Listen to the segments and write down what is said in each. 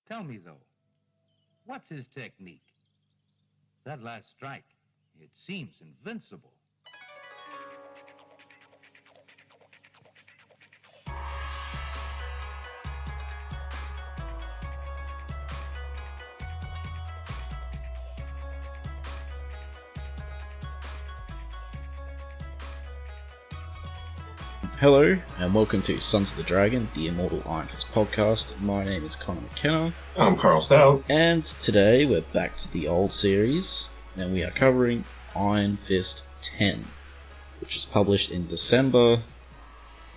Tell me, though, what's his technique? That last strike, it seems invincible. Hello, and welcome to Sons of the Dragon, the Immortal Iron Fist podcast. My name is Connor and Karl. I'm Karl Stout. And today we're back to the old series, and we are covering Iron Fist 10, which was published in December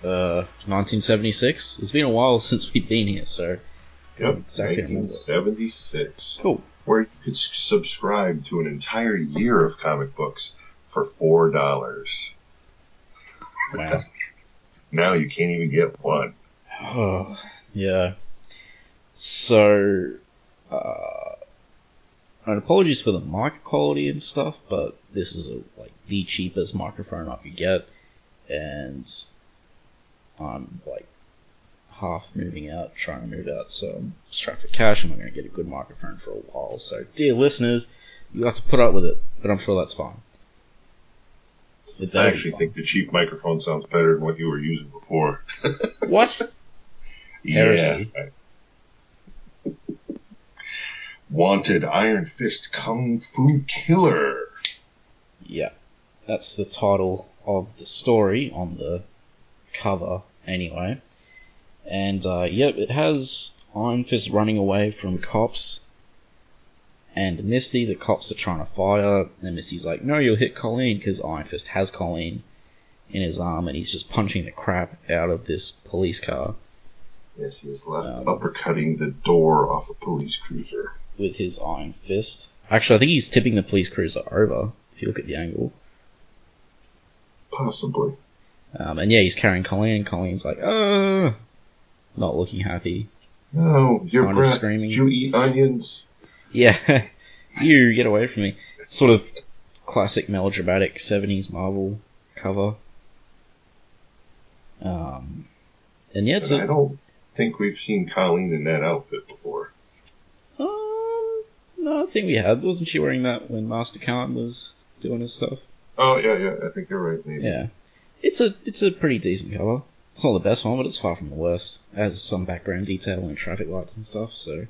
1976. It's been a while since we've been here, so... Yep, exactly 1976. Cool. Where you could subscribe to an entire year of comic books for $4. Wow. Now you can't even get one. Oh, yeah. So, and apologies for the mic quality and stuff, but this is the cheapest microphone I could get, and I'm half moving out, trying to move out, so I'm strapped for cash. I'm not going to get a good microphone for a while. So, dear listeners, you have to put up with it, but I'm sure that's fine. I actually think the cheap microphone sounds better than what you were using before. What? Yeah. Wanted Iron Fist Kung Fu Killer. Yeah, that's the title of the story on the cover, anyway. And, yep, it has Iron Fist running away from cops and Misty. The cops are trying to fire, and Misty's like, no, you'll hit Colleen, because Iron Fist has Colleen in his arm, and he's just punching the crap out of this police car. Yes, he is left uppercutting the door off a police cruiser. With his Iron Fist. Actually, I think he's tipping the police cruiser over, if you look at the angle. Possibly. And yeah, he's carrying Colleen. Colleen's like, not looking happy. No, your kind breath, of screaming. Did you eat onions? Yeah, you get away from me. It's sort of classic melodramatic 70s Marvel cover. And yeah, I don't think we've seen Colleen in that outfit before. No, I think we have. Wasn't she wearing that when Master Khan was doing his stuff? Oh, yeah, I think you're right, maybe. Yeah. It's a pretty decent cover. It's not the best one, but it's far from the worst. It has some background detail and traffic lights and stuff, so...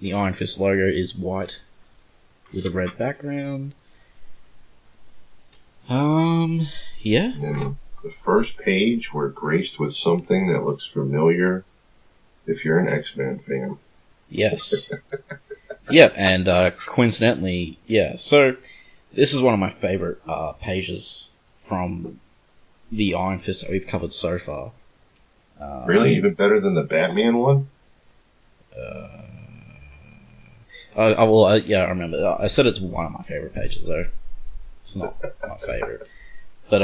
the Iron Fist logo is white with a red background. Yeah. And the first page, we're graced with something that looks familiar if you're an X-Men fan. Yes. Yeah, and coincidentally, yeah, so this is one of my favorite pages from the Iron Fist that we've covered so far. Really? Even better than the Batman one? Yeah, I remember. I said it's one of my favorite pages, though. It's not my favorite. But,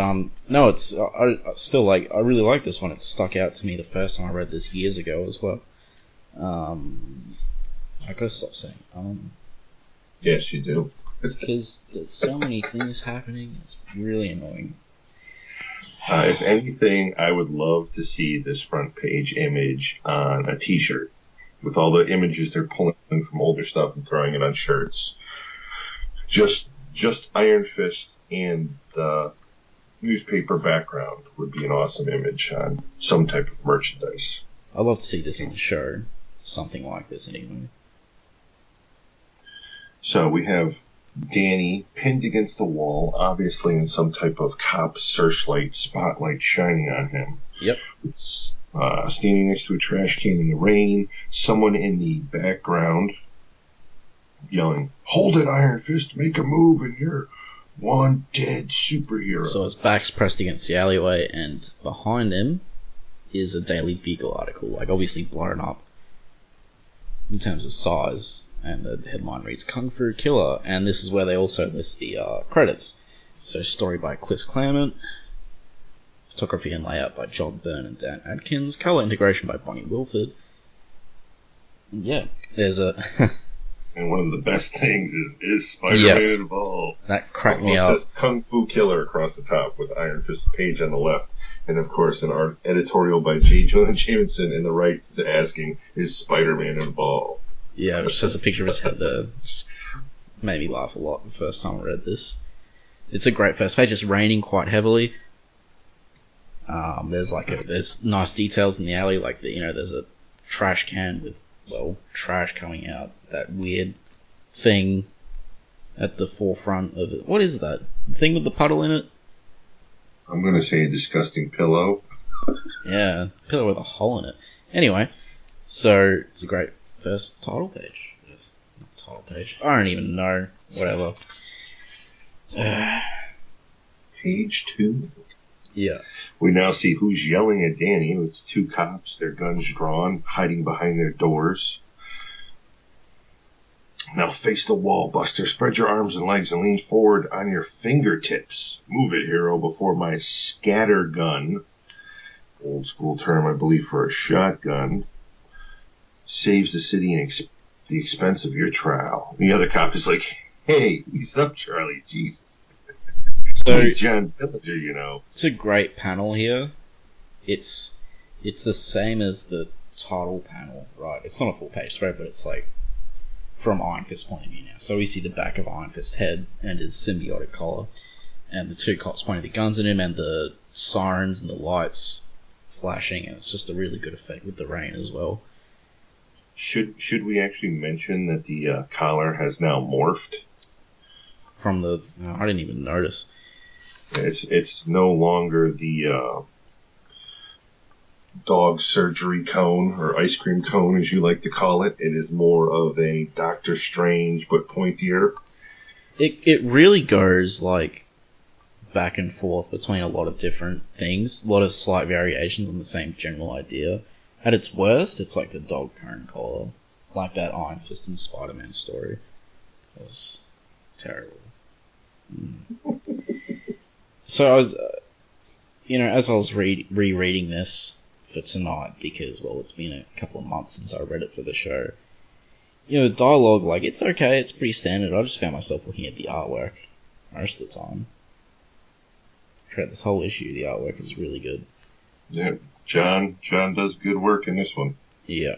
no, it's, I still I really like this one. It stuck out to me the first time I read this years ago as well. I gotta stop saying, Yes, you do. because there's so many things happening, it's really annoying. If anything, I would love to see this front page image on a t-shirt. With all the images they're pulling from older stuff and throwing it on shirts. Just Iron Fist and the newspaper background would be an awesome image on some type of merchandise. I'd love to see this in the show. Something like this, anyway. So we have Danny pinned against the wall, obviously in some type of cop searchlight spotlight shining on him. Yep. It's standing next to a trash can in the rain. Someone in the background yelling, "Hold it, Iron Fist! Make a move, and you're one dead superhero." So his back's pressed against the alleyway, and behind him is a Daily Beagle article, obviously blown up in terms of size. And the headline reads Kung Fu Killer, and this is where they also list the credits. So story by Chris Claremont, photography and layout by John Byrne and Dan Adkins, color integration by Bonnie Wilford. And yeah, there's a... And one of the best things is Spider-Man involved. That cracked me up. It says Kung Fu Killer across the top with Iron Fist page on the left. And of course, an art editorial by J. Jonah Jameson in the rights to asking, is Spider-Man involved? Yeah, which has a picture of his head there. Just made me laugh a lot the first time I read this. It's a great first page. It's raining quite heavily. There's nice details in the alley, like there's a trash can with trash coming out. That weird thing at the forefront of it. What is that? The thing with the puddle in it? I'm gonna say a disgusting pillow. Yeah, pillow with a hole in it. Anyway, so it's a great first title page. Not title page. I don't even know. Whatever. Page 2. Yeah. We now see who's yelling at Danny. It's two cops, their guns drawn, hiding behind their doors. Now face the wall, Buster. Spread your arms and legs and lean forward on your fingertips. Move it, hero, before my scatter gun, old school term, I believe, for a shotgun, saves the city and the expense of your trial. The other cop is like, hey, ease up, Charlie. Jesus. So, hey, John Dillinger, It's a great panel here. It's the same as the title panel, right? It's not a full page spread, but it's like from Iron Fist's point of view now. So we see the back of Iron Fist's head and his symbiotic collar, and the two cops pointing the guns at him, and the sirens and the lights flashing, and it's just a really good effect with the rain as well. Should we actually mention that the collar has now morphed? I didn't even notice. It's no longer the dog surgery cone, or ice cream cone as you like to call it. It is more of a Doctor Strange but pointier. It really goes like back and forth between a lot of different things, a lot of slight variations on the same general idea. At its worst, it's like the dog cone collar, like that Iron Fist and Spider-Man story. It was terrible. So I was, as I was rereading this for tonight, because, it's been a couple of months since I read it for the show, the dialogue, it's okay, it's pretty standard. I just found myself looking at the artwork most of the time. Throughout this whole issue, the artwork is really good. Yeah, John does good work in this one. Yeah.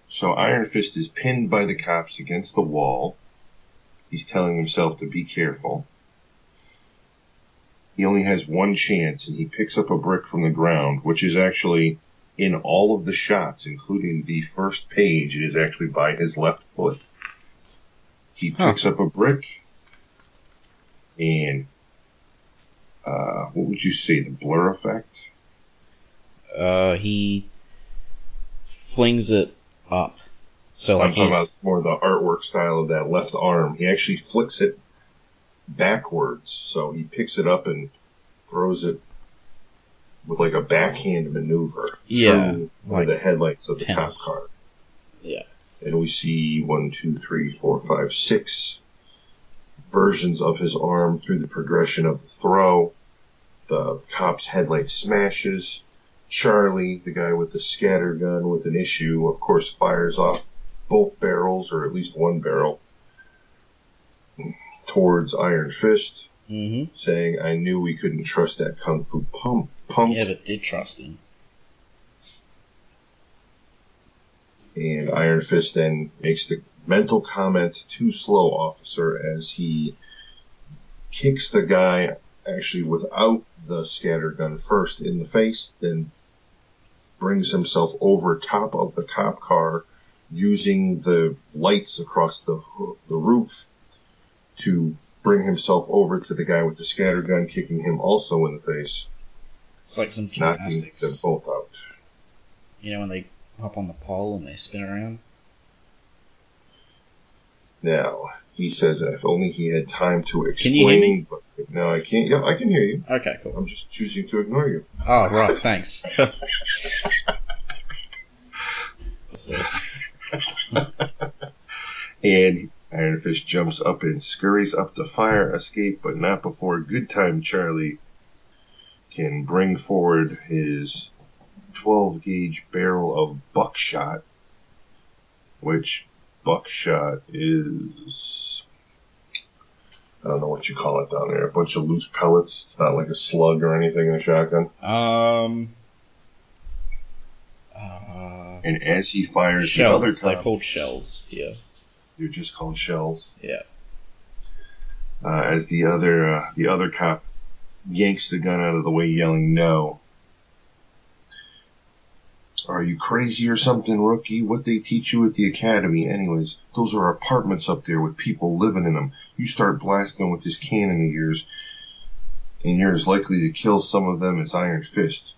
So Iron Fist is pinned by the cops against the wall. He's telling himself to be careful. He only has one chance, and he picks up a brick from the ground, which is actually in all of the shots, including the first page. It is actually by his left foot. He picks up a brick, and what would you say, the blur effect? He flings it up. So I'm talking about more the artwork style of that left arm. He actually flicks it backwards, so he picks it up and throws it with like a backhand maneuver through one of the headlights of the cop car. Yeah. And we see 1, 2, 3, 4, 5, 6 versions of his arm through the progression of the throw. The cop's headlight smashes. Charlie, the guy with the scatter gun with an issue, of course, fires off both barrels, or at least one barrel, towards Iron Fist, saying, I knew we couldn't trust that kung fu punk. Yeah, but did trust him. And Iron Fist then makes the mental comment, too slow, officer, as he kicks the guy, actually without the scatter gun first, in the face, then brings himself over top of the cop car, using the lights across the roof to bring himself over to the guy with the scatter gun, kicking him also in the face. It's like some knocking gymnastics. them both out. When they hop on the pole and they spin around? Now, he says if only he had time to explain. Can you hear me? But no, I can't. Yeah, I can hear you. Okay, cool. I'm just choosing to ignore you. Oh, right, thanks. And Iron Fist jumps up and scurries up the fire escape, but not before Good Time Charlie can bring forward his 12-gauge barrel of buckshot, which buckshot is I don't know what you call it down there. A bunch of loose pellets. It's not like a slug or anything in a shotgun. And as he fires shells. the other cop... They're called shells, yeah. They're just called shells. Yeah. As the other cop yanks the gun out of the way, yelling, "No. Are you crazy or something, rookie? What they teach you at the academy anyways? Those are apartments up there with people living in them. You start blasting with this cannon of yours, and you're as likely to kill some of them as Iron Fist.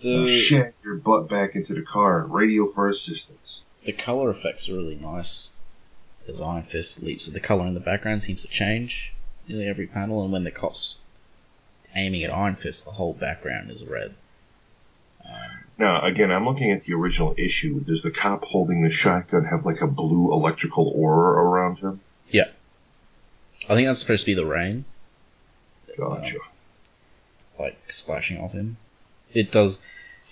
Now shag your butt back into the car and radio for assistance." The colour effects are really nice as Iron Fist leaps. The colour in the background seems to change nearly every panel, and when the cop's aiming at Iron Fist, the whole background is red. Now, again, I'm looking at the original issue. Does the cop holding the shotgun have like a blue electrical aura around him? Yeah. I think that's supposed to be the rain. Gotcha. Like, splashing off him. It does,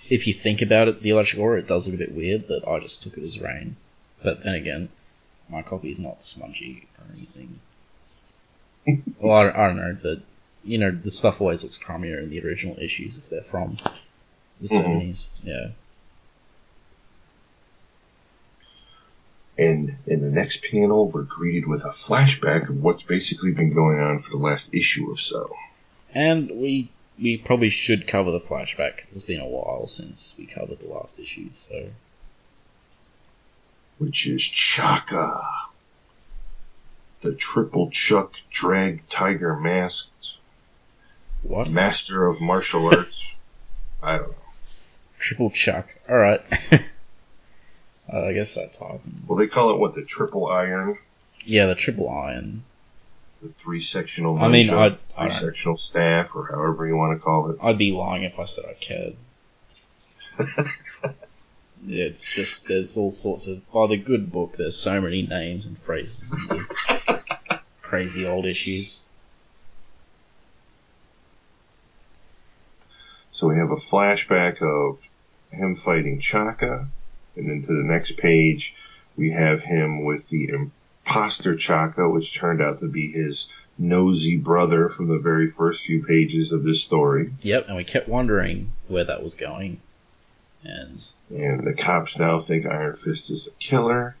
if you think about it, the electrical aura, it does look a bit weird, but I just took it as rain. But then again, my copy is not smudgy or anything. Well, I don't know, but, you know, the stuff always looks crummier in the original issues if they're from the 70s, yeah. And in the next panel, we're greeted with a flashback of what's basically been going on for the last issue or so. And we probably should cover the flashback, because it's been a while since we covered the last issue, so... Which is Chaka, the triple chuck drag tiger masked What? master of martial arts. I don't know. Triple Chuck. Alright. I guess that's hard. Well, they call it, what, the triple iron? Yeah, the triple iron. The three-sectional three-sectional staff, or however you want to call it. I'd be lying if I said I cared. It's just, there's all sorts of... By the good book, there's so many names and phrases in these crazy old issues. So we have a flashback of him fighting Chaka, and then to the next page, we have him with the imposter Chaka, which turned out to be his nosy brother from the very first few pages of this story. Yep, and we kept wondering where that was going. And the cops now think Iron Fist is a killer.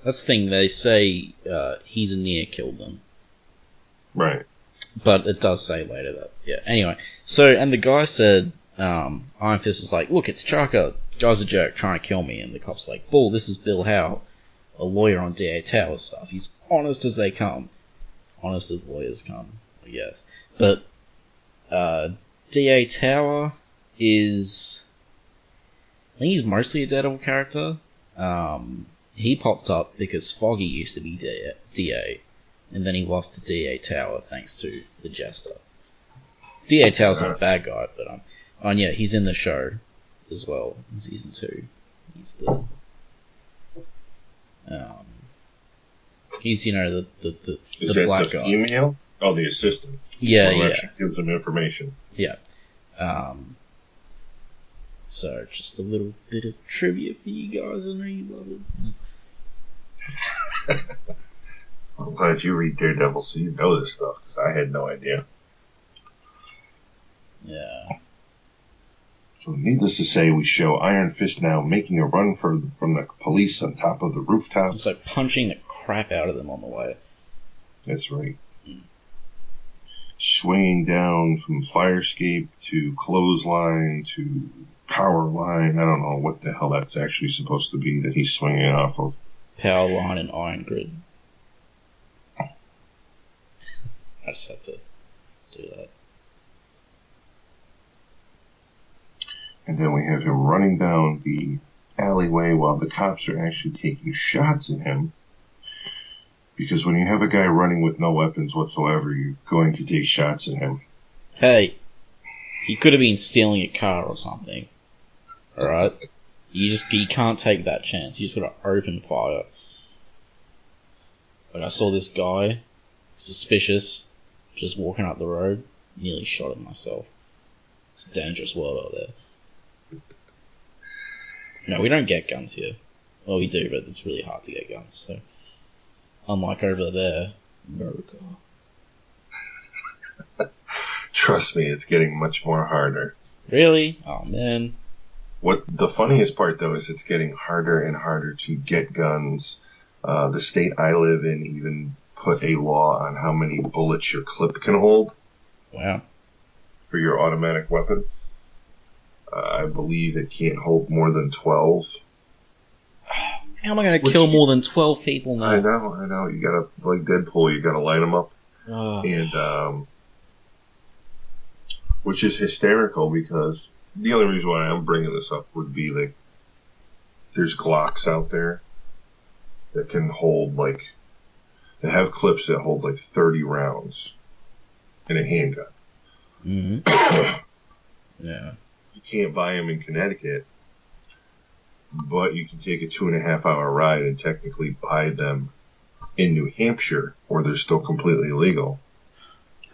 That's the thing, they say he's a near killed them. Right. But it does say later that, yeah. Anyway, so, and the guy said, Iron Fist is like, "Look, it's Chaka. Guy's a jerk trying to kill me." And the cop's like, "Bull, this is Bill Howe, a lawyer on DA Tower stuff. He's honest as they come." Honest as lawyers come, I guess. But, DA Tower is... I think he's mostly a Daredevil character. He popped up because Foggy used to be DA. And then he lost to DA Tower thanks to the Jester. DA Tower's not a bad guy, but and yeah, he's in the show as well in season 2. He's the he's, you know, the black guy. Female? Oh, the assistant. Yeah, yeah. Actually gives them information. Yeah. So just a little bit of trivia for you guys. I know you love it. I'm glad you read Daredevil so you know this stuff, because I had no idea. Yeah. So needless to say, we show Iron Fist now making a run from the police on top of the rooftop. It's like punching the crap out of them on the way. That's right. Swinging down from fire escape to clothesline to power line. I don't know what the hell that's actually supposed to be that he's swinging off of. Power line and iron grid. I just have to do that. And then we have him running down the alleyway while the cops are actually taking shots at him. Because when you have a guy running with no weapons whatsoever, you're going to take shots at him. Hey, he could have been stealing a car or something. Alright? You can't take that chance. You just gotta open fire. Like, I saw this guy, suspicious, just walking up the road, nearly shot him myself. It's a dangerous world out there. No, we don't get guns here. Well, we do, but it's really hard to get guns. So, unlike over there, America. Trust me, it's getting much more harder. Really? Oh man. What the funniest part though is it's getting harder and harder to get guns. The state I live in even put a law on how many bullets your clip can hold. Wow. For your automatic weapon. I believe it can't hold more than 12. How am I going to kill more than 12 people now? I know. You gotta, like Deadpool, you gotta light them up. Oh. And, which is hysterical because the only reason why I'm bringing this up would be like, there's Glocks out there that can hold like, they have clips that hold like 30 rounds in a handgun. Mm-hmm. Yeah. You can't buy them in Connecticut, but you can take a 2.5 hour ride and technically buy them in New Hampshire, where they're still completely legal.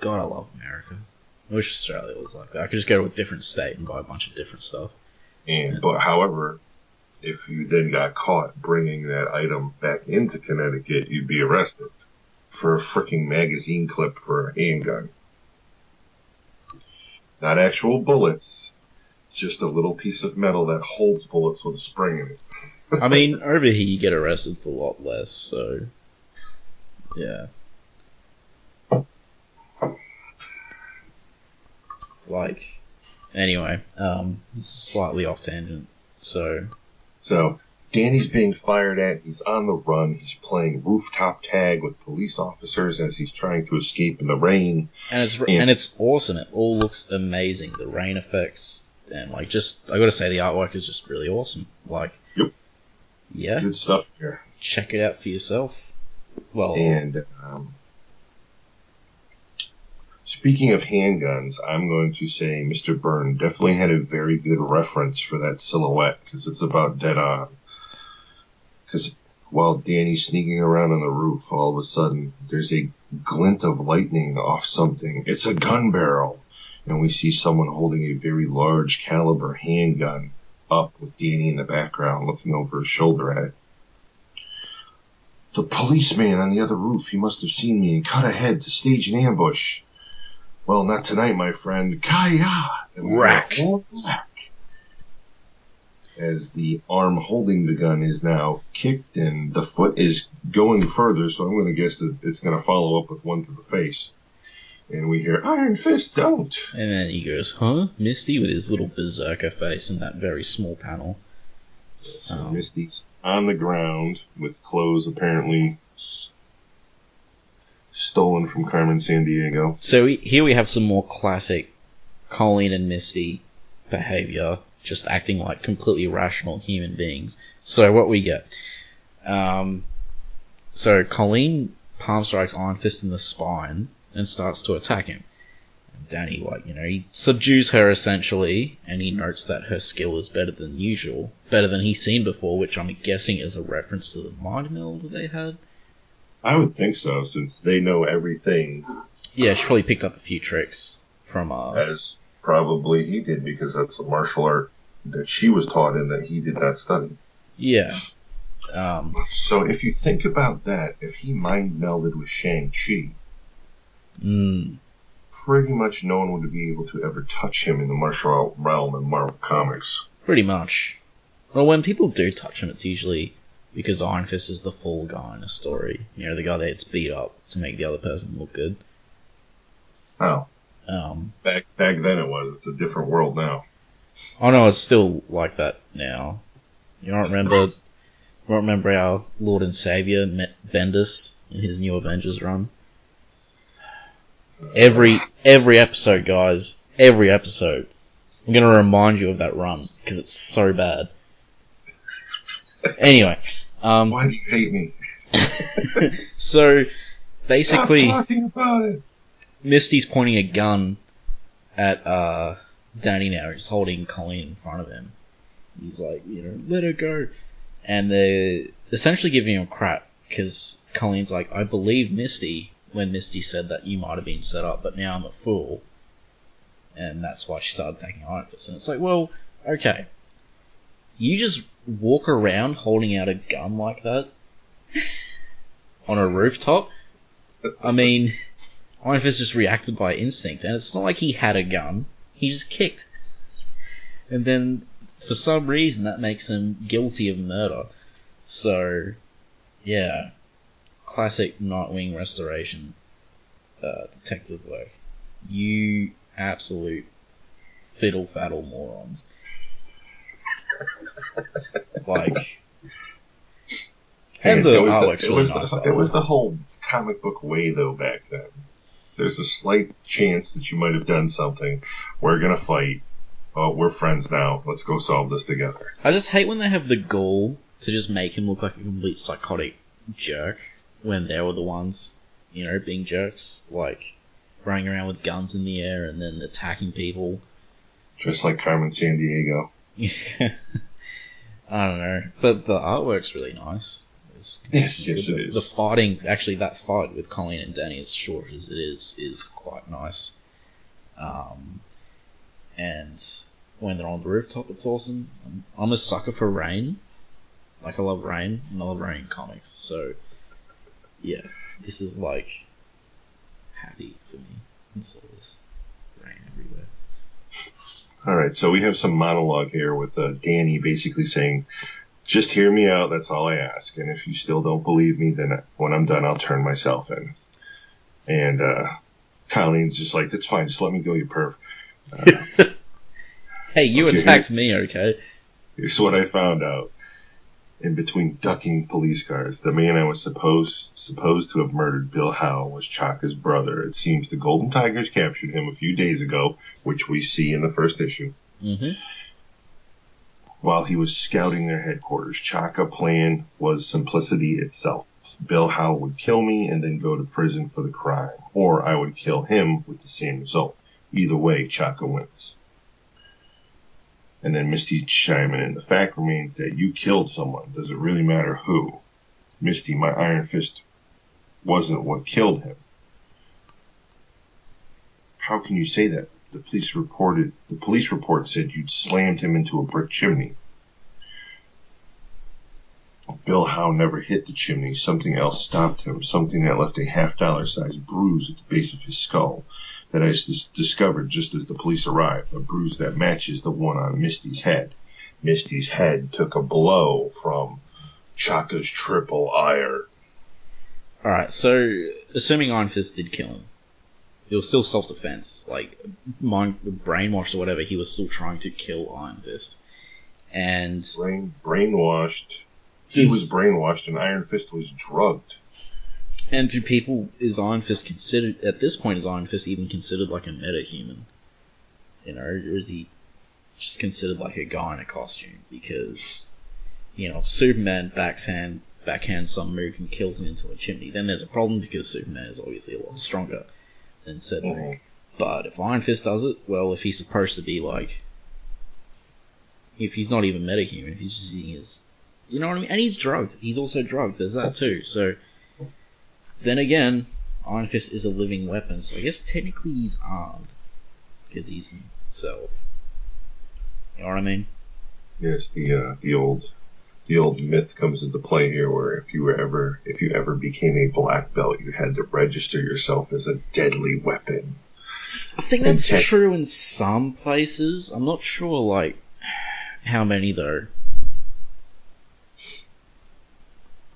God, I love America. I wish Australia was like that. I could just go to a different state and buy a bunch of different stuff. But however, if you then got caught bringing that item back into Connecticut, you'd be arrested for a freaking magazine clip for a handgun. Not actual bullets, just a little piece of metal that holds bullets with a spring in it. I mean, over here you get arrested for a lot less, so yeah. Like, anyway, slightly off tangent. So Danny's being fired at. He's on the run. He's playing rooftop tag with police officers as he's trying to escape in the rain. And it's awesome. It all looks amazing. The rain effects and like just I gotta say the artwork is just really awesome. Like, yep, yeah, good stuff here. Check it out for yourself. Well, and speaking of handguns, I'm going to say Mr. Byrne definitely had a very good reference for that silhouette because it's about dead on. Because while Danny's sneaking around on the roof, all of a sudden there's a glint of lightning off something. It's a gun barrel. And we see someone holding a very large caliber handgun up with Danny in the background looking over his shoulder at it. The policeman on the other roof, he must have seen me and cut ahead to stage an ambush. Well, not tonight, my friend. Kaya! Rack. As the arm holding the gun is now kicked and the foot is going further, so I'm going to guess that it's going to follow up with one to the face. And we hear, Iron Fist, don't! And then he goes, huh? Misty with his little berserker face in that very small panel. So Misty's on the ground with clothes apparently stolen from Carmen Sandiego. So here we have some more classic Colleen and Misty behavior, just acting like completely rational human beings. So what we get. So Colleen palm strikes Iron Fist in the spine and starts to attack him. And Danny, he subdues her essentially, and he notes that her skill is better than usual, better than he's seen before, which I'm guessing is a reference to the mind meld that they had. I would think so, since they know everything. Yeah, she probably picked up a few tricks from... As probably he did, because that's a martial art that she was taught and that he did not study. Yeah. So if you think about that, if he mind melded with Shang-Chi, pretty much no one would be able to ever touch him in the martial art realm in Marvel Comics. Pretty much. Well, when people do touch him, it's usually because Iron Fist is the fall guy in a story. You know, the guy that gets beat up to make the other person look good. Oh. Back then it was. It's a different world now. Oh no, it's still like that now. You don't remember our Lord and Savior met Bendis in his new Avengers run? Every episode, guys, every episode, I'm going to remind you of that run, because it's so bad. Anyway. Why do you hate me? So, basically, stop talking about it. Misty's pointing a gun at Danny now. He's holding Colleen in front of him. He's like, let her go. And they're essentially giving him crap, because Colleen's like, I believe Misty when Misty said that you might have been set up, but now I'm a fool. And that's why she started attacking Iron Fist. And it's like, well, okay. You just walk around holding out a gun like that on a rooftop? I mean, Iron Fist just reacted by instinct, and it's not like he had a gun. He just kicked. And then, for some reason, that makes him guilty of murder. So, yeah. Classic Nightwing Restoration detective work. You absolute fiddle-faddle morons. Like... And the artwork's really nice. It was the whole comic book way, though, back then. There's a slight chance that you might have done something. We're gonna fight. Oh, we're friends now. Let's go solve this together. I just hate when they have the gall to just make him look like a complete psychotic jerk when they were the ones, being jerks. Like, running around with guns in the air and then attacking people. Just like Carmen Sandiego. I don't know. But the artwork's really nice. Yes, it is. The fighting, actually, that fight with Colleen and Danny, as short as it is quite nice. And when they're on the rooftop, it's awesome. I'm a sucker for rain. Like, I love rain, and I love rain in comics. So, yeah, this is like happy for me. It's all this rain everywhere. Alright, so we have some monologue here with Danny basically saying, just hear me out, that's all I ask. And if you still don't believe me, then when I'm done, I'll turn myself in. And Colleen's just like, that's fine, just let me go, you perv. Hey, you attacked me, okay? Here's what I found out. In between ducking police cars, the man I was supposed to have murdered, Bill Howe, was Chaka's brother. It seems the Golden Tigers captured him a few days ago, which we see in the first issue. Mm-hmm. While he was scouting their headquarters, Chaka's plan was simplicity itself. Bill Howe would kill me and then go to prison for the crime, or I would kill him with the same result. Either way, Chaka wins. And then Misty chiming in. The fact remains that you killed someone. Does it really matter who? Misty, my Iron Fist wasn't what killed him. How can you say that? The police report said you'd slammed him into a brick chimney. Bill Howe never hit the chimney. Something else stopped him. Something that left a $50 sized bruise at the base of his skull. That I discovered just as the police arrived, a bruise that matches the one on Misty's head. Misty's head took a blow from Chaka's triple ire. Alright, so, assuming Iron Fist did kill him, it was still self-defense. Like, brainwashed or whatever, he was still trying to kill Iron Fist. And... Brainwashed. He was brainwashed and Iron Fist was drugged. And do people, is Iron Fist considered, at this point, is Iron Fist even considered like a meta-human? Or is he just considered like a guy in a costume? Because, if Superman backhands some move and kills him into a chimney, then there's a problem because Superman is obviously a lot stronger than said move. But if Iron Fist does it, well, if he's supposed to be like, if he's not even meta-human, if he's just using his, you know what I mean? And he's drugged. He's also drugged. There's that too. So, then again, Iron Fist is a living weapon, so I guess technically he's armed. Because he's himself. You know what I mean? Yes, the old myth comes into play here where if you ever became a black belt, you had to register yourself as a deadly weapon. I think that's true in some places. I'm not sure, like, how many though.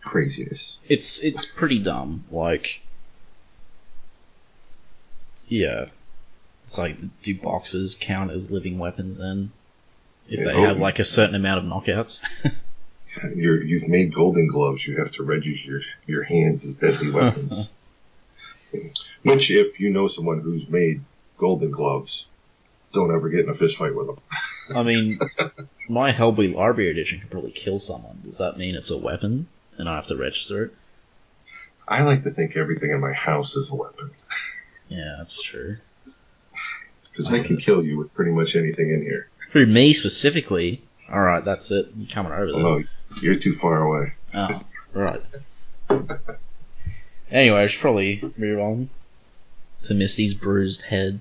Craziness. It's pretty dumb. Like, yeah, it's like, do boxers count as living weapons then? If they have like a certain amount of knockouts. You've made golden gloves. You have to register your hands as deadly weapons. Which, if you know someone who's made golden gloves, don't ever get in a fist fight with them. I mean, my Hellboy Library edition could probably kill someone. Does that mean it's a weapon? And I have to register it? I like to think everything in my house is a weapon. Yeah, that's true. Because I can kill you with pretty much anything in here. For me specifically, alright, that's it. You're coming over there. No, you're too far away. Oh, right. Anyway, I should probably move on to Misty's bruised head.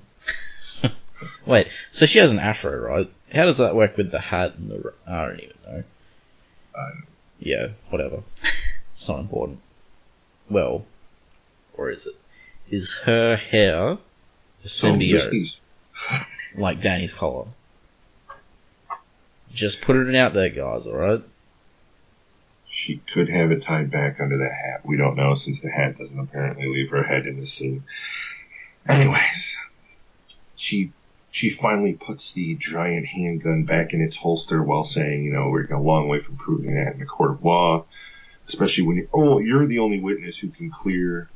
Wait, so she has an afro, right? How does that work with the hat and the... I don't even know. Yeah, whatever. It's not important. Well, or is it? Is her hair a symbiote? Like Danny's collar? Just put it out there, guys, alright? She could have it tied back under that hat. We don't know, since the hat doesn't apparently leave her head in the scene. Anyways, she finally puts the giant handgun back in its holster while saying, you know, we're a long way from proving that in a court of law, especially when you're the only witness who can clear...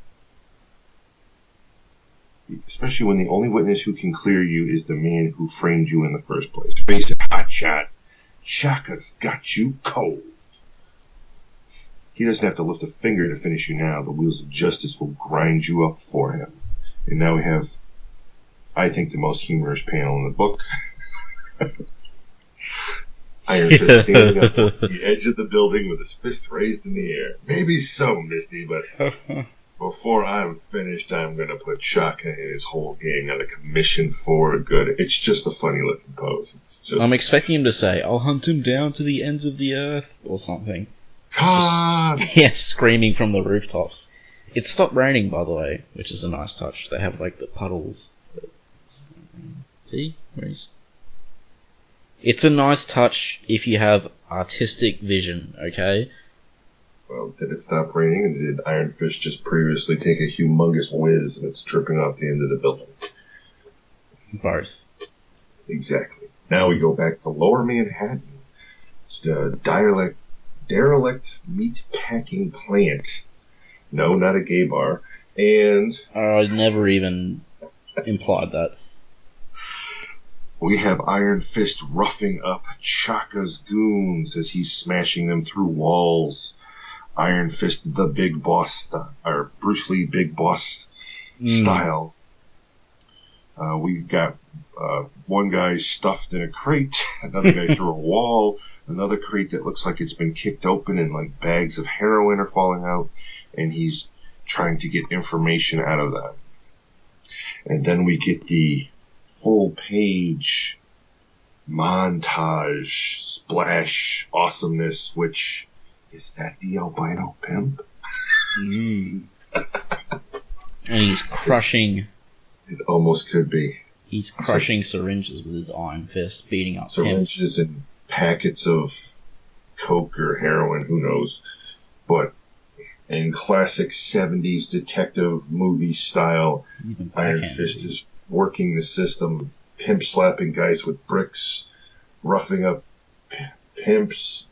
Especially when the only witness who can clear you is the man who framed you in the first place. Face it, hotshot. Chaka's got you cold. He doesn't have to lift a finger to finish you now. The wheels of justice will grind you up for him. And now we have, I think, the most humorous panel in the book. Iron Fist standing up on the edge of the building with his fist raised in the air. Maybe so, Misty, but before I'm finished, I'm going to put Chaka and his whole gang on a commission for good. It's just a funny looking pose. It's just... I'm expecting him to say, I'll hunt him down to the ends of the earth, or something. Just, yeah, screaming from the rooftops. It stopped raining, by the way, which is a nice touch. They have, like, the puddles. See? It's a nice touch if you have artistic vision, okay? Well, did it stop raining, and did Iron Fist just previously take a humongous whiz and it's dripping off the end of the building? Both. Exactly. Now we go back to Lower Manhattan. It's the derelict meat packing plant. No, not a gay bar. And... I never even implied that. We have Iron Fist roughing up Chaka's goons as he's smashing them through walls. Iron Fist, the Big Boss, or Bruce Lee Big Boss style. We got one guy stuffed in a crate, another guy through a wall, another crate that looks like it's been kicked open and like bags of heroin are falling out, and he's trying to get information out of that. And then we get the full page montage splash awesomeness, which is that the albino pimp? And he's crushing. It almost could be. He's crushing syringes with his iron fist, beating up syringes and packets of coke or heroin, who knows. But in classic 70s detective movie style, Iron Fist is working the system, pimp slapping guys with bricks, roughing up pimps,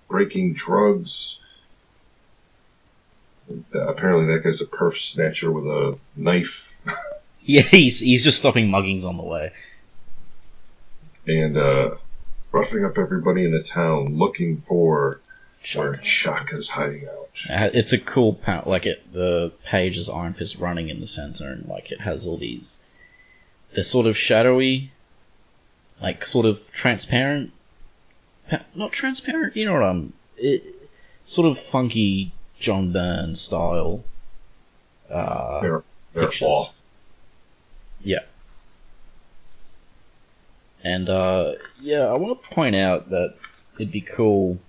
breaking drugs. Apparently that guy's a perf snatcher with a knife. Yeah, he's just stopping muggings on the way. And roughing up everybody in the town, looking for where Chaka's hiding out. It's a cool the page is Iron Fist running in the center, and like it has all these. They're sort of shadowy, like sort of transparent. Not transparent, you know what sort of funky John Byrne style. They're pictures. off. Yeah. And I want to point out that it'd be cool.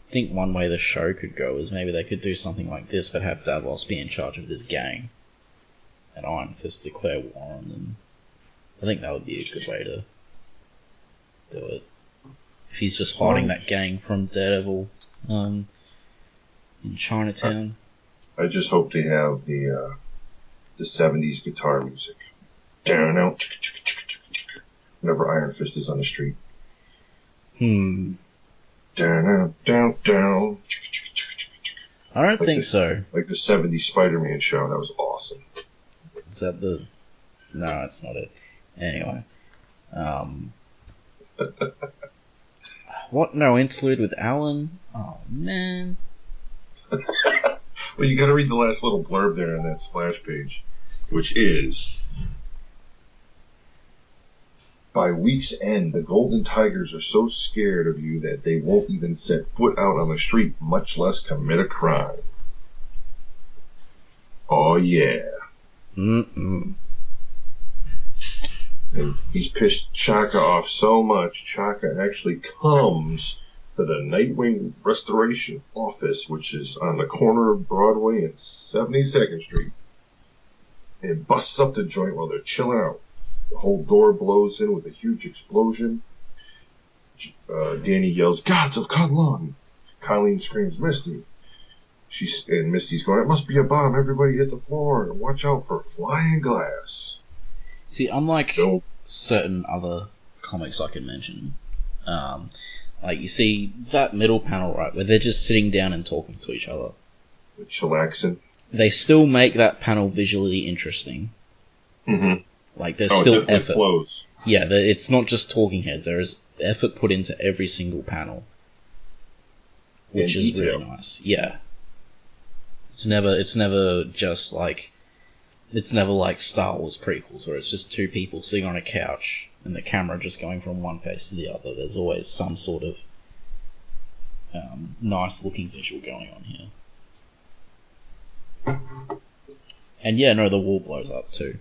I think one way the show could go is maybe they could do something like this, but have Davos be in charge of this gang, and Iron Fist declare war on them. I think that would be a good way to do it. If he's just fighting that gang from Daredevil in Chinatown. I just hope they have the 70s guitar music. Down out. Whenever Iron Fist is on the street. Down, down. I don't think so. Like the 70s Spider-Man show. That was awesome. Is that the... No, it's not it. Anyway. What? No interlude with Alan? Oh, man. Well, you gotta read the last little blurb there on that splash page, which is... By week's end, the Golden Tigers are so scared of you that they won't even set foot out on the street, much less commit a crime. Oh, yeah. And he's pissed Chaka off so much, Chaka actually comes to the Nightwing Restoration office, which is on the corner of Broadway and 72nd Street, and busts up the joint while they're chilling out. The whole door blows in with a huge explosion. Danny yells, "Gods of Kunlun!" Colleen screams, "Misty!" And Misty's going, "It must be a bomb. Everybody hit the floor and watch out for flying glass." See, unlike certain other comics I can mention, like you see that middle panel, right, where they're just sitting down and talking to each other. Chillaxing. They still make that panel visually interesting. Mm-hmm. Like, there's still effort. Flows. Yeah, it's not just talking heads. There is effort put into every single panel, which is really nice. Yeah. It's never just like... It's never like Star Wars prequels, where it's just two people sitting on a couch and the camera just going from one face to the other. There's always some sort of nice looking visual going on here. And yeah, no, the wall blows up too.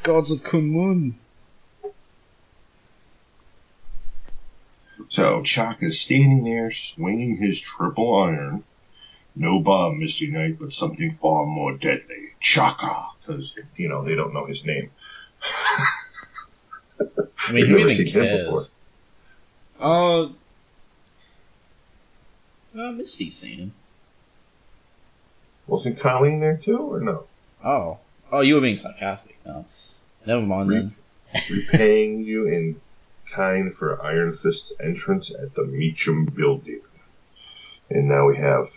Gods of Kunlun! So Chaka's standing there swinging his triple iron. No bomb, Misty Knight, but something far more deadly. Chaka, because, they don't know his name. I mean, who even cares? Misty's seen him. Wasn't Colleen there too, or no? Oh, you were being sarcastic. No. Never mind then. Repaying you in kind for Iron Fist's entrance at the Meacham building. And now we have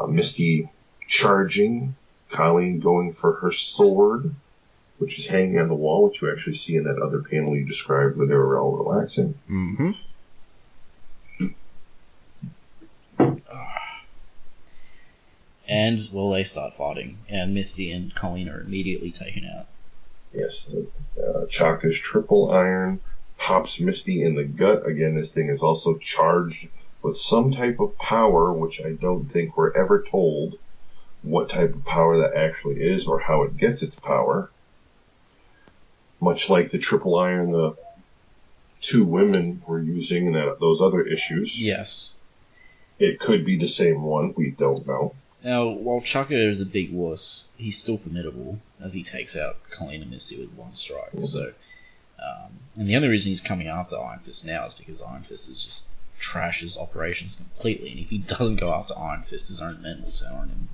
Misty charging, Colleen going for her sword, which is hanging on the wall, which you actually see in that other panel you described where they were all relaxing. Mm-hmm. And, well, they start fighting, and Misty and Colleen are immediately taken out. Yes, Chaka's triple iron pops Misty in the gut. Again, this thing is also charged with some type of power, which I don't think we're ever told what type of power that actually is or how it gets its power. Much like the triple iron the two women were using in those other issues. Yes. It could be the same one, we don't know. Now, while Chaka is a big wuss, he's still formidable, as he takes out Colleen and Misty with one strike. Mm-hmm. So, and the only reason he's coming after Iron Fist now is because Iron Fist is just trashes operations completely, and if he doesn't go after Iron Fist, his own men will turn on him.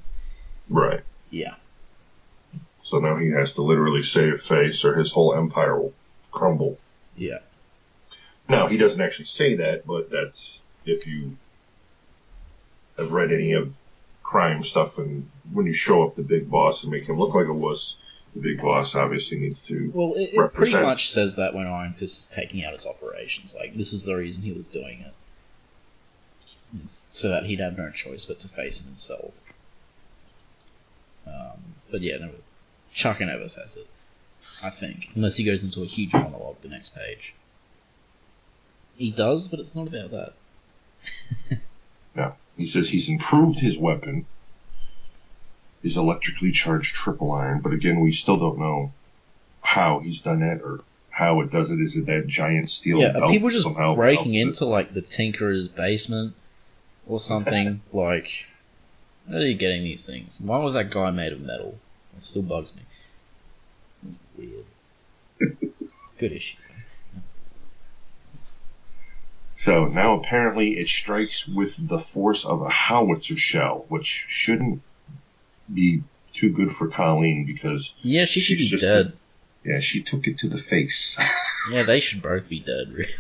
Right. Yeah. So now he has to literally save face, or his whole empire will crumble. Yeah. Now, he doesn't actually say that, but that's if you have read any of crime stuff, and when you show up the big boss and make him look like a wuss, the big boss obviously needs to it pretty much says that when Iron Fist is taking out his operations. Like, this is the reason he was doing it. It's so that he'd have no choice but to face him himself. But yeah, no, Chaka never says it, I think. Unless he goes into a huge monologue the next page. He does, but it's not about that. No. He says he's improved his weapon, his electrically charged triple iron, but again, we still don't know how he's done that or how it does it. Is it that giant steel belt? Yeah, are people just breaking into, like, the Tinkerer's basement or something? Like, where are you getting these things? Why was that guy made of metal? It still bugs me. Weird. Good issue. So now apparently it strikes with the force of a howitzer shell, which shouldn't be too good for Colleen because yeah, she should be dead. Yeah, she took it to the face. Yeah, they should both be dead, really.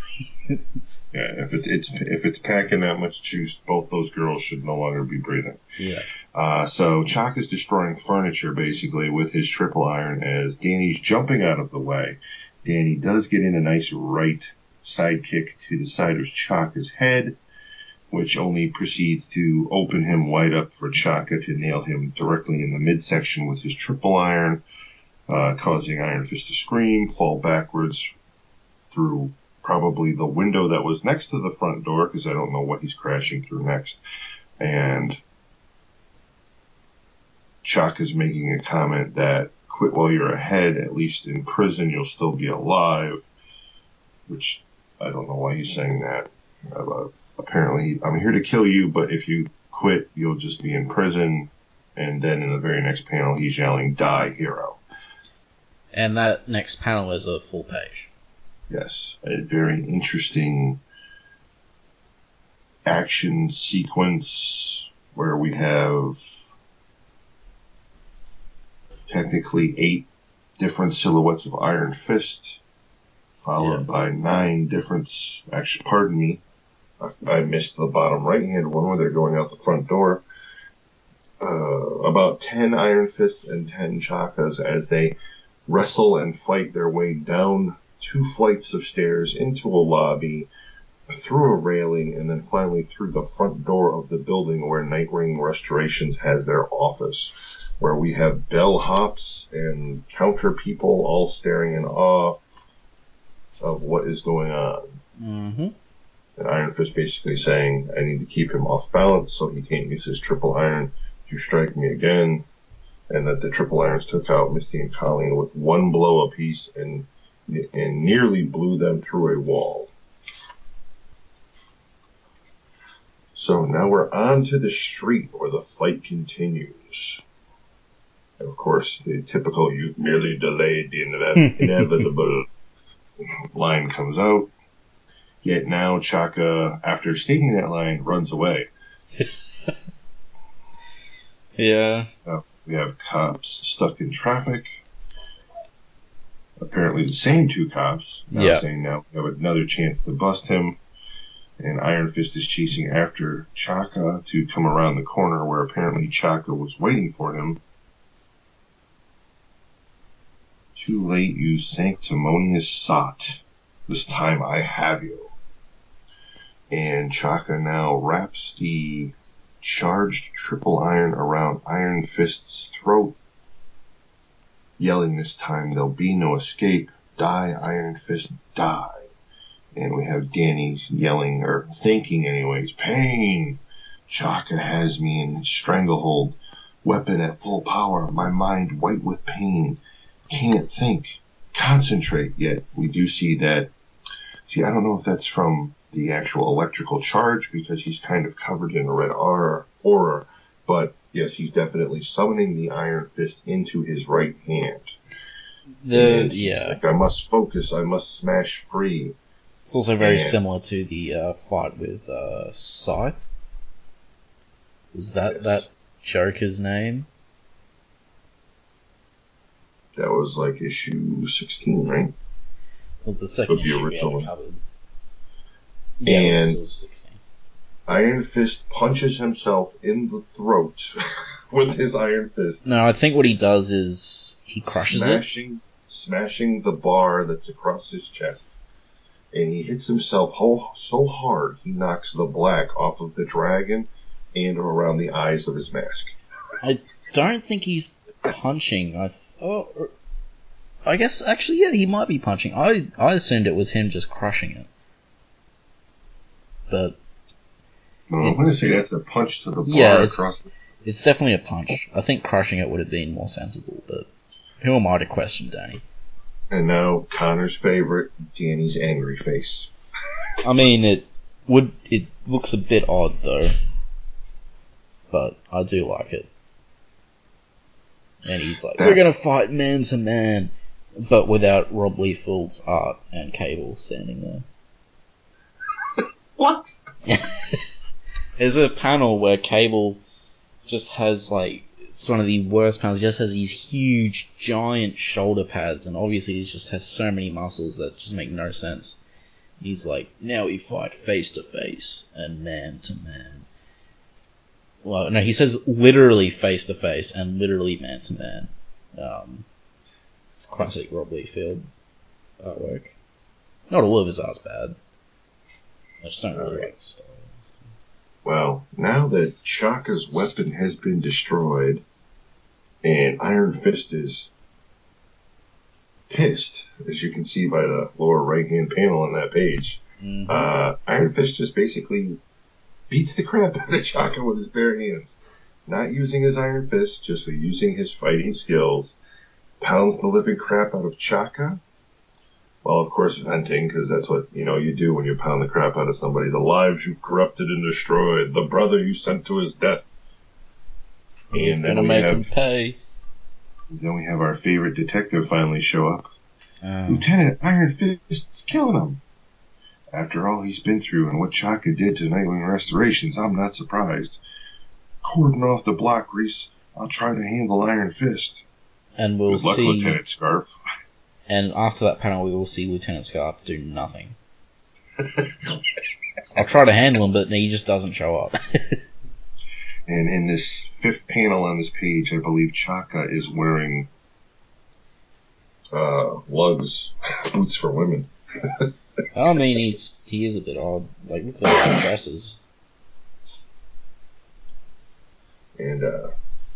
Yeah, if it's packing that much juice, both those girls should no longer be breathing. Yeah. So Chaka's destroying furniture basically with his triple iron as Danny's jumping out of the way. Danny does get in a nice right sidekick to the side of Chaka's head, which only proceeds to open him wide up for Chaka to nail him directly in the midsection with his triple iron, causing Iron Fist to scream, fall backwards through probably the window that was next to the front door, because I don't know what he's crashing through next. And Chaka's making a comment that, quit while you're ahead, at least in prison you'll still be alive. Which, I don't know why he's saying that. Apparently, I'm here to kill you, but if you quit, you'll just be in prison. And then in the very next panel, he's yelling, "Die, hero." And that next panel is a full page. Yes, a very interesting action sequence where we have technically 8 different silhouettes of Iron Fist, followed by 9 different... Actually, pardon me, I missed the bottom right-hand one where they're going out the front door. About 10 Iron Fists and 10 Chakas as they wrestle and fight their way down 2 flights of stairs into a lobby, through a railing, and then finally through the front door of the building where Nightwing Restorations has their office, where we have bellhops and counter people all staring in awe of what is going on. Mm-hmm. And Iron Fist basically saying, I need to keep him off balance so he can't use his triple iron to strike me again. And that the triple irons took out Misty and Colleen with 1 blow apiece and nearly blew them through a wall. So now we're on to the street where the fight continues. And of course, the typical "you've merely delayed the inevitable" line comes out. Yet now Chaka, after stating that line, runs away. Yeah. We have cops stuck in traffic. Apparently the same 2 cops. Now saying now we have another chance to bust him. And Iron Fist is chasing after Chaka to come around the corner where apparently Chaka was waiting for him. Too late, you sanctimonious sot. This time I have you. And Chaka now wraps the charged triple iron around Iron Fist's throat, yelling this time, there'll be no escape. Die, Iron Fist, die. And we have Danny yelling, or thinking anyways, pain. Chaka has me in his stranglehold. Weapon at full power. My mind white with pain. Can't think. Concentrate. Yet we do see that. See, I don't know if that's from the actual electrical charge because he's kind of covered in a red aura. But yes, he's definitely summoning the Iron Fist into his right hand. Like, I must focus. I must smash free. It's also very similar to the fight with Scythe. Was that Joker's name? That was like issue 16, right? Was the second issue we original covered. Yeah, and it was 16. Iron Fist punches himself in the throat with his Iron Fist. No, I think what he does is he crushes smashing the bar that's across his chest. And he hits himself so hard he knocks the black off of the dragon and around the eyes of his mask. I don't think he's punching. I guess, actually, yeah, he might be punching. I assumed it was him just crushing it. But... No, I'm going to say that's a punch to the bar across the... It's definitely a punch. I think crushing it would have been more sensible, but who am I to question Danny? And now, Connor's favorite, Danny's angry face. I mean, it looks a bit odd, though. But I do like it. And he's like, we're gonna fight man to man, but without Rob Liefeld's art and Cable standing there. What? There's a panel where Cable just has, like, it's one of the worst panels. He just has these huge, giant shoulder pads, and obviously he just has so many muscles that just make no sense. He's like, now we fight face to face and man to man. Well, no, he says literally face to face and literally man to man. It's classic Rob Liefeld artwork. Not all of his art's bad. I just don't really like the style. Well, now that Chaka's weapon has been destroyed and Iron Fist is pissed, as you can see by the lower right-hand panel on that page, Iron Fist just basically beats the crap out of Chaka with his bare hands. Not using his Iron Fist, just using his fighting skills. pounds the living crap out of Chaka. Well, of course, venting, because that's what, you do when you pound the crap out of somebody. The lives you've corrupted and destroyed. The brother you sent to his death. He's gonna make him pay. Then we have our favorite detective finally show up. Lieutenant Iron Fist's killing him. After all he's been through and what Chaka did to Nightwing Restorations, I'm not surprised. Cordon off the block, Reese. I'll try to handle Iron Fist. And we'll Good luck, see. Lieutenant Scarf. And after that panel, we will see Lieutenant Scarf do nothing. I'll try to handle him, but he just doesn't show up. And in this 5th panel on this page, I believe Chaka is wearing lugs, boots for women. I mean, he is a bit odd. Like, look at the dresses. And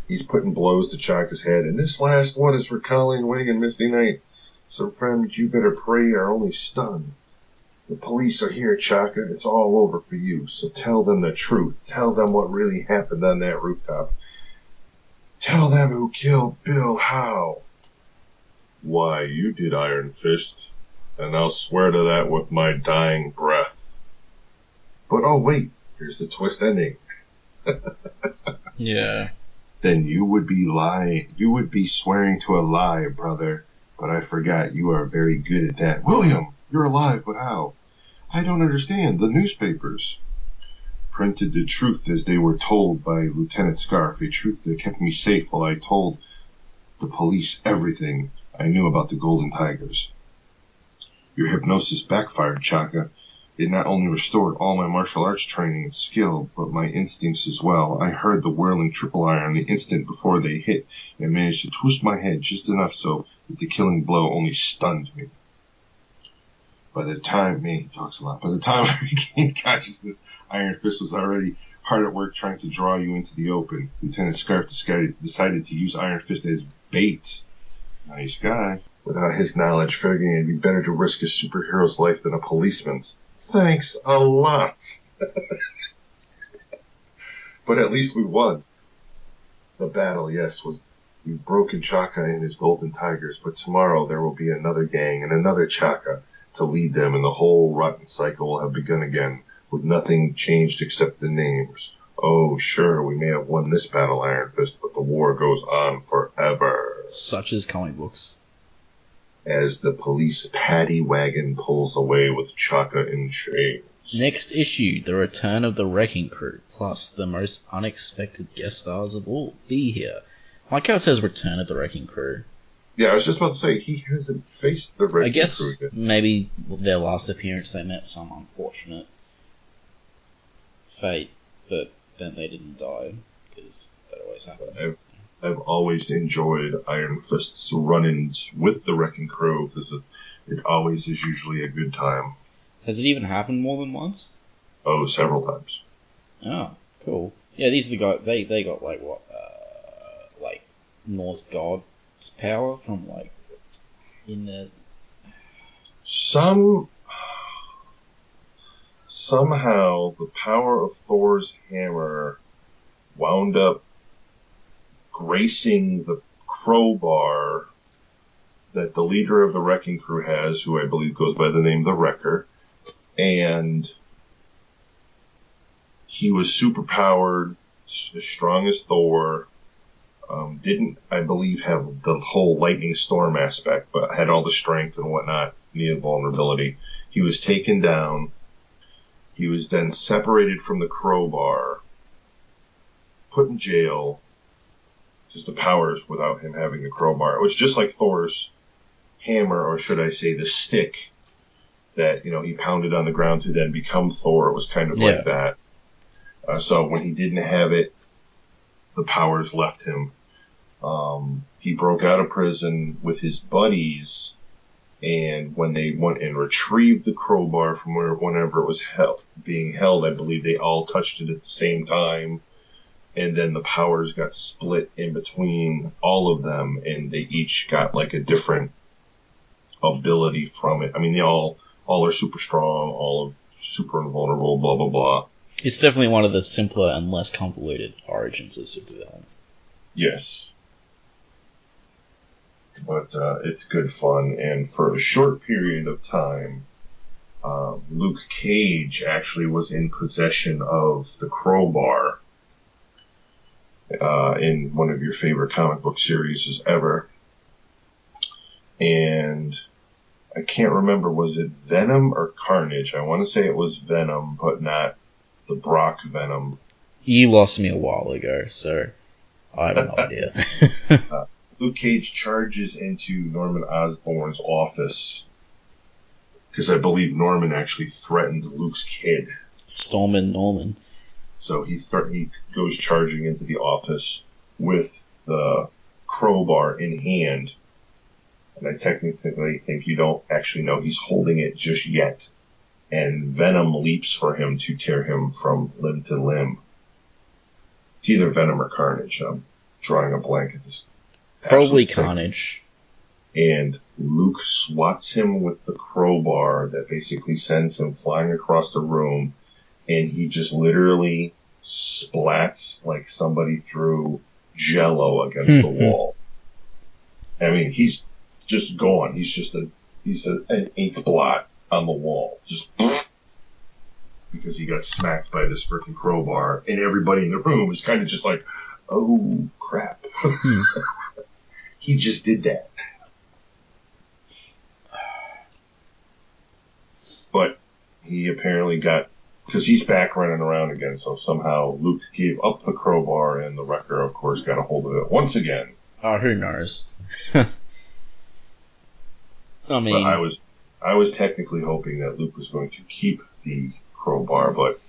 he's putting blows to Chaka's head. And this last one is for Colleen Wing and Misty Knight. So, friend, you better pray you're only stunned. The police are here, Chaka. It's all over for you. So tell them the truth. Tell them what really happened on that rooftop. Tell them who killed Bill Howe. Why, you did, Iron Fist. And I'll swear to that with my dying breath. But oh wait, here's the twist ending. Yeah. Then you would be swearing to a lie, brother. But I forgot you are very good at that. William, you're alive, but how? I don't understand. The newspapers printed the truth as they were told by Lieutenant Scarf, a truth that kept me safe while I told the police everything I knew about the Golden Tigers. Your hypnosis backfired, Chaka. It not only restored all my martial arts training and skill, but my instincts as well. I heard the whirling triple iron the instant before they hit, and managed to twist my head just enough so that the killing blow only stunned me. By the time I regained consciousness, Iron Fist was already hard at work trying to draw you into the open. Lieutenant Scarf decided to use Iron Fist as bait. Nice guy. Without his knowledge, figuring it'd be better to risk a superhero's life than a policeman's. Thanks a lot. But at least we won. The battle, yes, we've broken Chaka and his Golden Tigers, but tomorrow there will be another gang and another Chaka to lead them, and the whole rotten cycle will have begun again, with nothing changed except the names. Oh, sure, we may have won this battle, Iron Fist, but the war goes on forever. Such as comic books. As the police paddy wagon pulls away with Chaka in chains. Next issue, the return of the Wrecking Crew, plus the most unexpected guest stars of all be here. I like how it says return of the Wrecking Crew. Yeah, I was just about to say, he hasn't faced the Wrecking Crew. I guess yet. maybe their last appearance they met some unfortunate fate, but then they didn't die, because that always happens. I've always enjoyed Iron Fist's run-ins with the Wrecking Crew, because it always is usually a good time. Has it even happened more than once? Oh, several times. Oh, cool. Yeah, these are the guys, they got like what, like Norse god's power from like, in the... Somehow the power of Thor's hammer wound up gracing the crowbar that the leader of the Wrecking Crew has, who I believe goes by the name The Wrecker, and he was superpowered, as strong as Thor, didn't, I believe, have the whole lightning storm aspect, but had all the strength and whatnot, the invulnerability. He was taken down. He was then separated from the crowbar, put in jail, just the powers without him having the crowbar. It was just like Thor's hammer, or should I say the stick, that, he pounded on the ground to then become Thor. It was kind of like that. So when he didn't have it, the powers left him. He broke out of prison with his buddies, and when they went and retrieved the crowbar from whenever it was being held, I believe they all touched it at the same time, and then the powers got split in between all of them, and they each got like a different ability from it. I mean, they all are super strong, all are super invulnerable, blah, blah, blah. It's definitely one of the simpler and less convoluted origins of supervillains. Yes. but it's good fun. And for a short period of time, Luke Cage actually was in possession of the crowbar in one of your favorite comic book series ever. And I can't remember, was it Venom or Carnage? I want to say it was Venom, but not the Brock Venom. You lost me a while ago, so I have no idea. Luke Cage charges into Norman Osborn's office because I believe Norman actually threatened Luke's kid. Stormin' Norman. So he goes charging into the office with the crowbar in hand. And I technically think you don't actually know he's holding it just yet. And Venom leaps for him to tear him from limb to limb. It's either Venom or Carnage. I'm drawing a blank at this. Probably Carnage. And Luke swats him with the crowbar that basically sends him flying across the room. And he just literally splats like somebody threw Jell-O against the wall. I mean, he's just gone. He's just an ink blot on the wall. Just because he got smacked by this freaking crowbar. And everybody in the room is kind of just like, oh, crap. He just did that. But he apparently got, because he's back running around again, so somehow Luke gave up the crowbar and the Wrecker, of course, got a hold of it once again. Oh, who knows? I mean, but I was technically hoping that Luke was going to keep the crowbar, but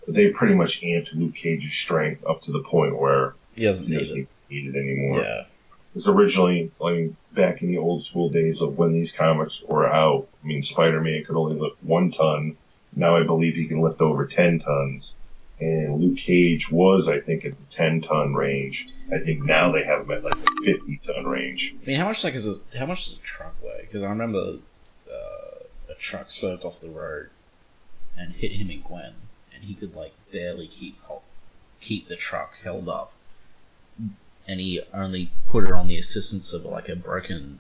they pretty much amped Luke Cage's strength up to the point where he doesn't need it anymore. Yeah. Because originally, I mean, back in the old school days of when these comics were out, I mean, Spider-Man could only lift 1 ton. Now I believe he can lift over 10 tons. And Luke Cage was, I think, at the 10-ton range. I think now they have him at like the 50-ton range. I mean, how much does a truck weigh? Because I remember a truck swerved off the road and hit him and Gwen, and he could like barely keep the truck held up, and he only put it on the assistance of like a broken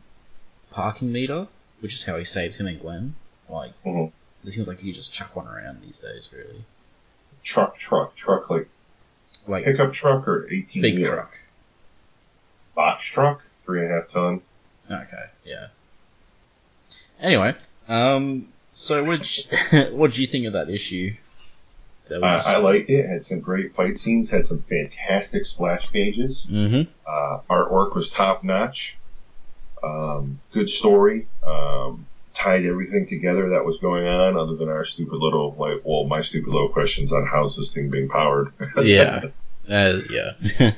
parking meter, which is how he saved him and Gwen. Like, it seems like you just chuck one around these days, really. Truck, like pickup truck or 18 big wheeler? Truck. Box truck, 3.5 ton. Okay, yeah. Anyway, so what do you think of that issue? I liked it. Had some great fight scenes. Had some fantastic splash pages. Mm-hmm. Artwork was top notch. Good story. Tied everything together that was going on, other than our stupid little my stupid little questions on how's this thing being powered. Yeah. Yeah.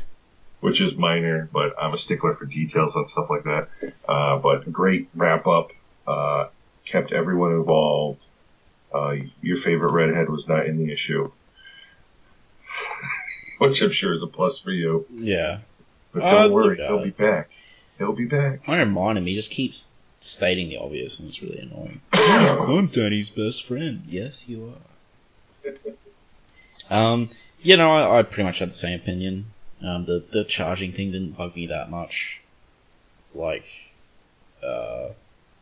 Which is minor, but I'm a stickler for details on stuff like that. But great wrap up. Kept everyone involved. Your favorite redhead was not in the issue, which I'm sure is a plus for you. Yeah. But don't worry, he'll be back. He'll be back. I don't mind him. He just keeps stating the obvious, and it's really annoying. I'm Danny's best friend. Yes, you are. I pretty much had the same opinion. The charging thing didn't bug me that much.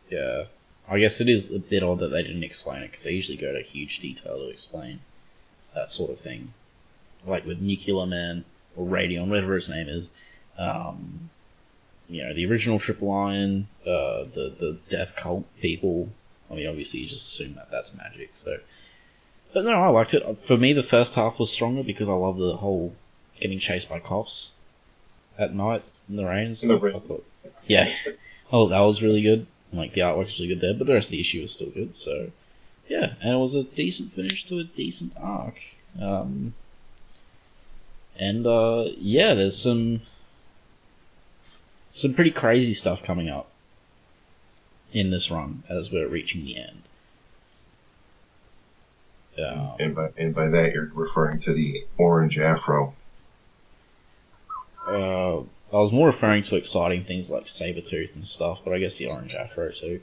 Yeah. I guess it is a bit odd that they didn't explain it, because they usually go to huge detail to explain that sort of thing. Like with Nuclear Man, or Radion, whatever his name is. The original Triple Iron, the Death Cult people. I mean, obviously you just assume that that's magic, so... But no, I liked it. For me, the first half was stronger, because I love the whole getting chased by cops at night in the rain and stuff. Yeah. Oh, that was really good. Like, the artwork was really good there, but the rest of the issue was still good, so... Yeah, and it was a decent finish to a decent arc. There's some pretty crazy stuff coming up in this run as we're reaching the end. And by that you're referring to the orange afro. I was more referring to exciting things like Sabretooth and stuff, but I guess the orange afro too.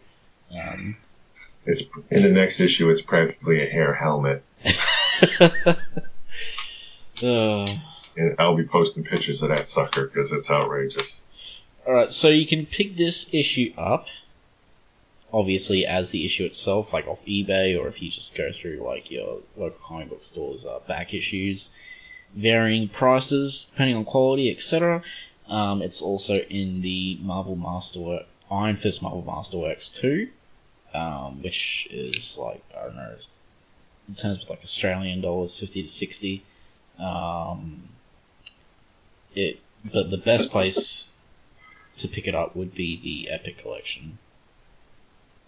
It's in the next issue. It's practically a hair helmet. And I'll be posting pictures of that sucker because it's outrageous. Alright, so you can pick this issue up, obviously, as the issue itself, like off eBay, or if you just go through like your local comic book stores, back issues, varying prices depending on quality, etc. It's also in the Iron Fist Marvel Masterworks 2, which is like, I don't know, in terms of like Australian dollars, 50 to 60. But the best place to pick it up would be the Epic Collection,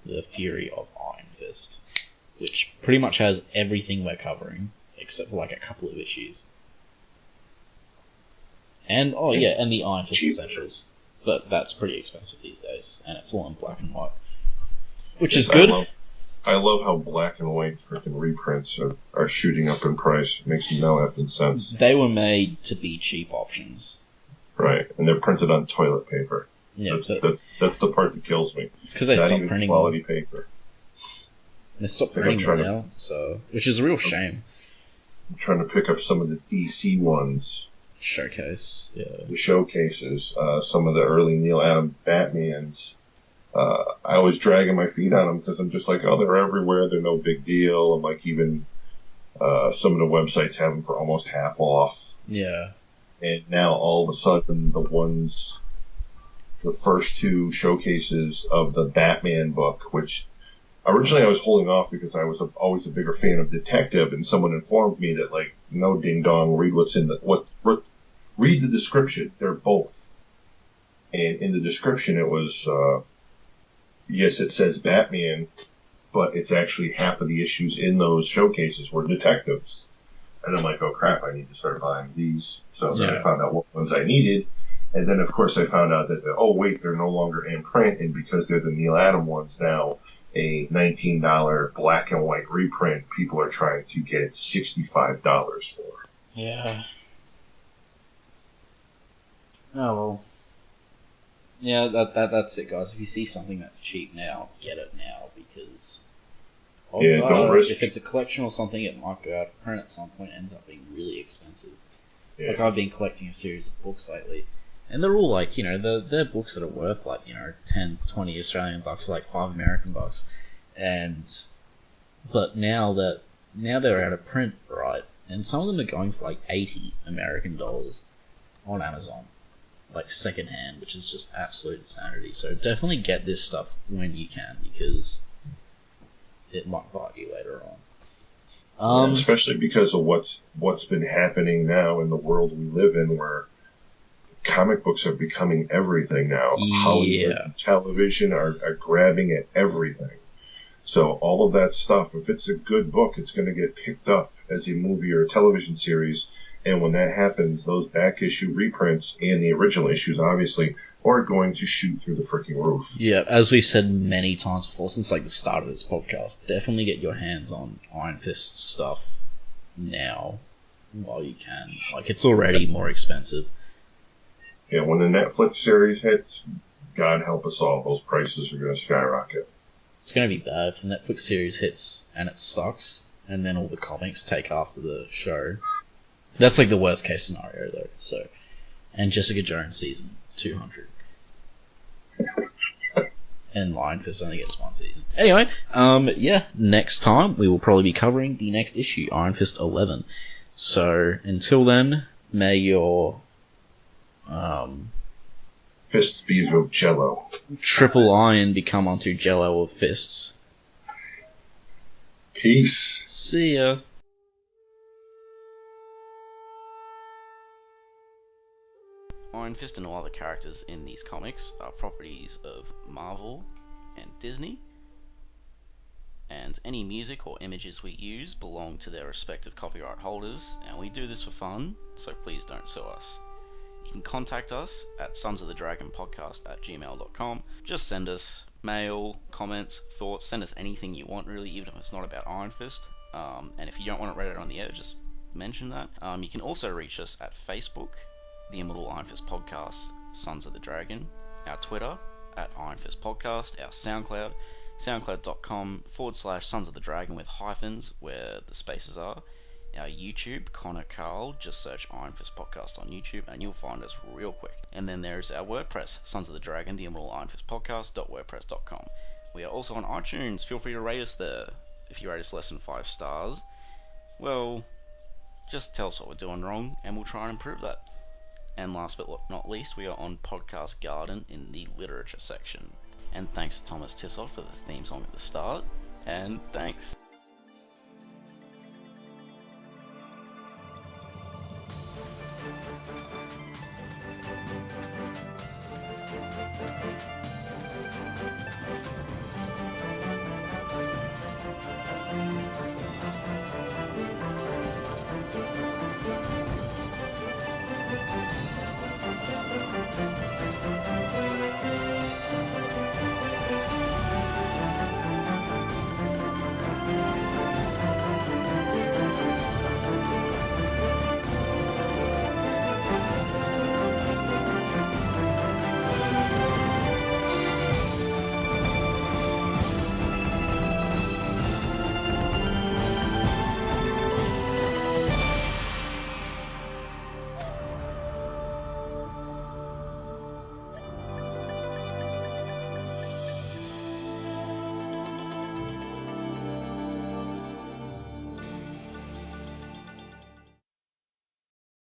The Fury of Iron Fist, which pretty much has everything we're covering, except for like a couple of issues. And, and the Iron Fist Essentials. But that's pretty expensive these days, and it's all in black and white. Which is good. I love how black and white freaking reprints are shooting up in price. It makes no effing sense. They were made to be cheap options. Right, and they're printed on toilet paper. Yeah, that's the part that kills me. It's because they stopped printing quality paper. They stopped printing them now, which is a real shame. I'm trying to pick up some of the DC ones. Showcase, yeah. The showcases, some of the early Neil Adams Batmans. I was dragging my feet on them because I'm just like, oh, they're everywhere. They're no big deal. I'm like, even some of the websites have them for almost half off. Yeah. And now all of a sudden, the first two showcases of the Batman book, which originally I was holding off because I was always a bigger fan of Detective, and someone informed me that, like, no ding dong, read what's in read the description. They're both. And in the description, it was, yes, it says Batman, but it's actually half of the issues in those showcases were detectives. And I'm like, oh crap, I need to start buying these. So then I found out what ones I needed. And then, of course, I found out that, oh wait, they're no longer in print. And because they're the Neil Adams ones now, a $19 black and white reprint, people are trying to get $65 for. Yeah. Oh well. Yeah, that's it, guys. If you see something that's cheap now, get it now, because don't risk. If it's a collection or something, it might go out of print at some point. It ends up being really expensive. Yeah. Like, I've been collecting a series of books lately, and they're all like, they're books that are worth like 10, 20 Australian bucks, like $5 American bucks, but now they're out of print, right? And some of them are going for like $80 American on Amazon, like secondhand, which is just absolute insanity. So definitely get this stuff when you can, because it might bite you later on. Especially because of what's been happening now in the world we live in, where comic books are becoming everything now. Hollywood and television are grabbing at everything. So all of that stuff, if it's a good book, it's going to get picked up as a movie or a television series. And when that happens, those back issue reprints and the original issues, obviously, are going to shoot through the freaking roof. Yeah, as we've said many times before, since like the start of this podcast, definitely get your hands on Iron Fist stuff now while you can. Like, it's already more expensive. Yeah, when the Netflix series hits, God help us all, those prices are going to skyrocket. It's going to be bad if the Netflix series hits and it sucks, and then all the comics take after the show. That's like the worst case scenario, though. So, and Jessica Jones season 200, and Iron Fist only gets one season. Anyway, next time we will probably be covering the next issue, Iron Fist 11. So until then, may your fists be of jello. Triple iron become onto jello of fists. Peace. See ya. Iron Fist and all other characters in these comics are properties of Marvel and Disney, and any music or images we use belong to their respective copyright holders, and we do this for fun, so please don't sue us. You can contact us at sonsofthedragonpodcast@gmail.com. Just send us mail, comments, thoughts, send us anything you want, really, even if it's not about Iron Fist. And if you don't want it read out on the air, just mention that. You can also reach us at Facebook, the Immortal Iron Fist Podcast, Sons of the Dragon, our Twitter, at Iron Fist Podcast, our SoundCloud, soundcloud.com/Sons of the Dragon with hyphens where the spaces are. Our YouTube, Connor and Karl, just search Iron Fist Podcast on YouTube and you'll find us real quick. And then there's our WordPress, Sons of the Dragon, the Immortal Iron Fist Podcast.wordpress.com. We are also on iTunes. Feel free to rate us there. If you rate us less than 5 stars, well, just tell us what we're doing wrong and we'll try and improve that. And last but not least, we are on Podcast Garden in the literature section. And thanks to Thomas Tissoff for the theme song at the start. And thanks.